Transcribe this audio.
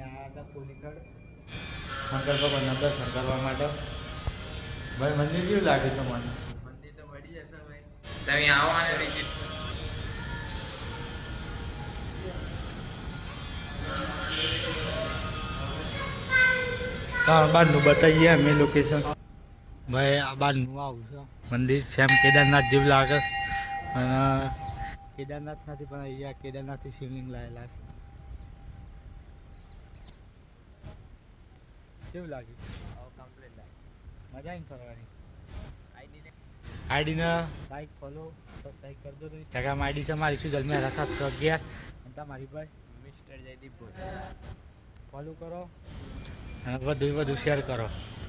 આવ્યા હતા પોલીખડ શંકર ભગવાનના દર્શન કરવા માટે. ભાઈ મંદિર કેવું લાગે તમને? મંદિર તો મળી જશે ભાઈ, તમે આવો અને વિઝિટ. હા, બહારનું બતાવીએ અમે લોકેશન. ભાઈ આ બહારનું આવું છે મંદિર, સેમ કેદારનાથ જેવું લાગે છે. અને કેદારનાથ નથી પણ અહીંયા કેદારનાથથી શિવલિંગ લાવેલા છે. કેવું લાગ્યું? કમ્પ્લીટ લાગે, મજા આવીને ફરવાની. આઈડીને લાઈક ફોલો સબસ્ક્રાઈબ કરજો. તો ઇન્સ્ટાગ્રામ આઈડી છે મારી શું જલ્દી 711 અને તમારી ભાઈ મિસ્ટર જયદીપ બોલ ફોલો કરો અને વધુ શેર કરો.